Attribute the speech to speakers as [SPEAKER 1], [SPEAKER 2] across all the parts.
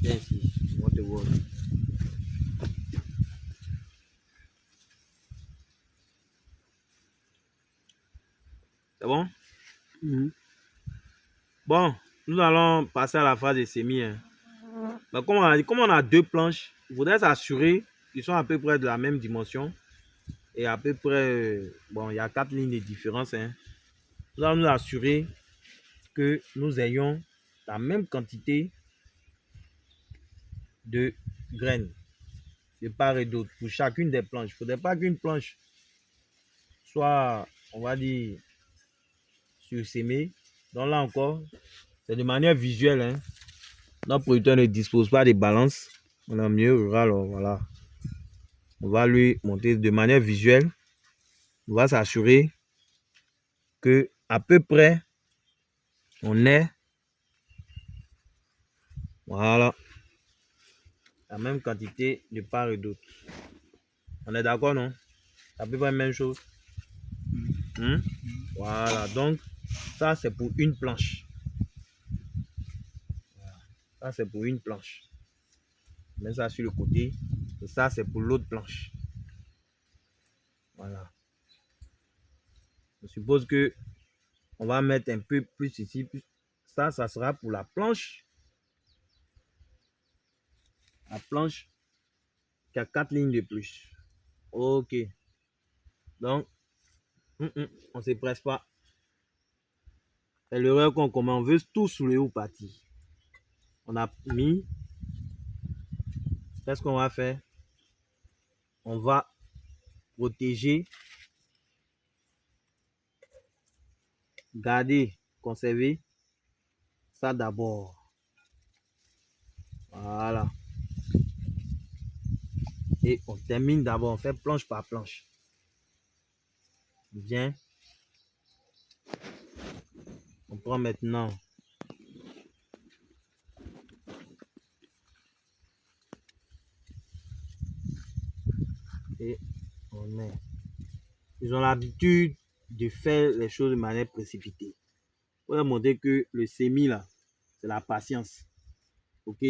[SPEAKER 1] Viens ici, on te voit. C'est bon? Bon, nous allons passer à la phase de semis. Hein. Mais comme on a deux planches, il faudrait s'assurer qu'ils sont à peu près de la même dimension. Et à peu près, bon, il y a 4 lignes de différence. Hein. Nous allons nous assurer que nous ayons la même quantité de graines de part et d'autre pour chacune des planches. Il ne faudrait pas qu'une planche soit, on va dire, sursémée. Donc là encore, c'est de manière visuelle. Hein. Notre producteur ne dispose pas de balance. On a mieux rural, voilà. On va lui monter de manière visuelle. On va s'assurer que à peu près on est, voilà, la même quantité de part et d'autre. On est d'accord, non? C'est à peu près la même chose. Hein? Voilà, donc ça c'est pour une planche. Ça c'est pour une planche. On met ça sur le côté. Et ça c'est pour l'autre planche. Voilà. Je suppose que on va mettre un peu plus ici. Ça sera pour la planche. La planche qui a 4 lignes de plus. Ok. Donc, on ne se presse pas. C'est l'erreur qu'on commet. On veut tout sous le haut parti. On a mis. Qu'est-ce qu'on va faire? On va protéger, garder, conserver ça d'abord. Voilà. Et on termine d'abord. On fait planche par planche. Bien. On prend maintenant et on met. Ils ont l'habitude de faire les choses de manière précipitée. Pour leur montrer que le sémi là, c'est la patience. Ok?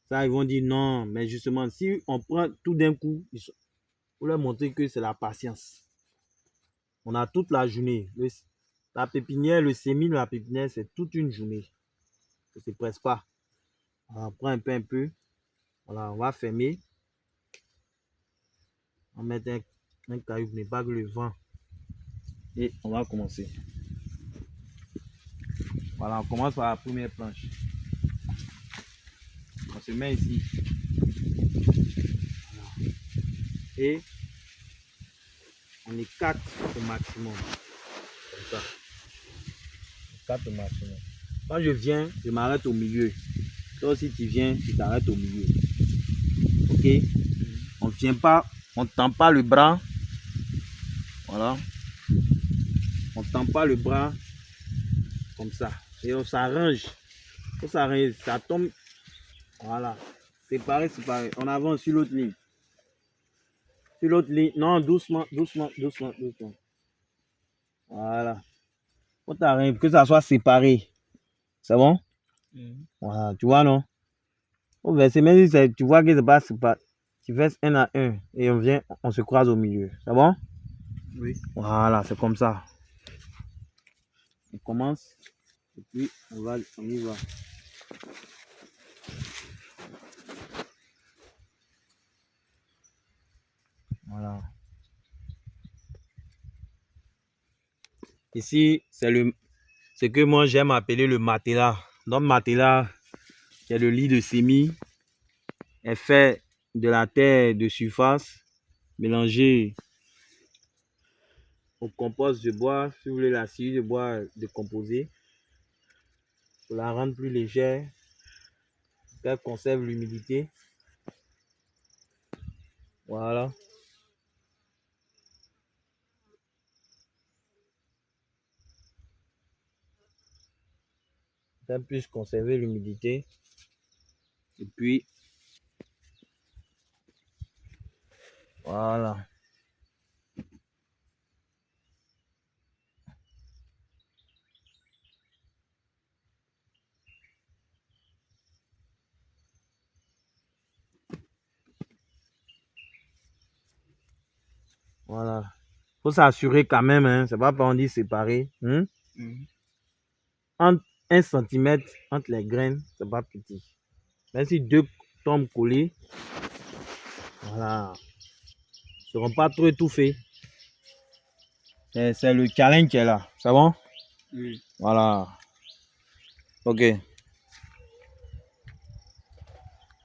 [SPEAKER 1] Ça, ils vont dire non, mais justement, si on prend tout d'un coup, pour leur montrer que c'est la patience. On a toute la journée. La pépinière, le sémi de la pépinière, c'est toute une journée. Ça ne se presse pas. On prend un peu. Voilà, on va fermer. On va mettre un caillou pour ne pas que le vent. Et on va commencer. Voilà, on commence par la première planche. On se met ici. Voilà. Et on écarte au maximum. Comme ça. On écarte au maximum. Quand je viens, je m'arrête au milieu. Toi aussi, tu viens, tu t'arrêtes au milieu. Ok? On ne vient pas, on ne tend pas le bras. Voilà. On ne tend pas le bras comme ça. Et on s'arrange. On s'arrange. Ça tombe. Voilà. Séparé, séparé. On avance sur l'autre ligne. Sur l'autre ligne. Non, doucement, doucement, doucement, doucement. Voilà. On t'arrive, que ça soit séparé. C'est bon? Voilà. Tu vois, non? Au verset, même si tu vois que c'est pas séparé. Tu fais un à un et on vient, on se croise au milieu. C'est bon? Oui. Voilà, c'est comme ça. On commence et puis on y va. Voilà. Ici, c'est ce que moi j'aime appeler le matelas. Donc, matelas, c'est le lit de semis. Elle fait de la terre de surface mélangée au compost de bois, si vous voulez la scie de bois décomposée, pour la rendre plus légère, qu'elle conserve l'humidité. Voilà. Qu'elle puisse conserver l'humidité. Et puis, voilà. Voilà. Faut s'assurer quand même, hein. Ça va pas on dit séparer. Entre 1 cm entre les graines, c'est pas petit. Même si 2 tombent collés, voilà. Ils seront pas trop étouffés. C'est le challenge qui est là. C'est bon?
[SPEAKER 2] Oui.
[SPEAKER 1] Voilà. Ok.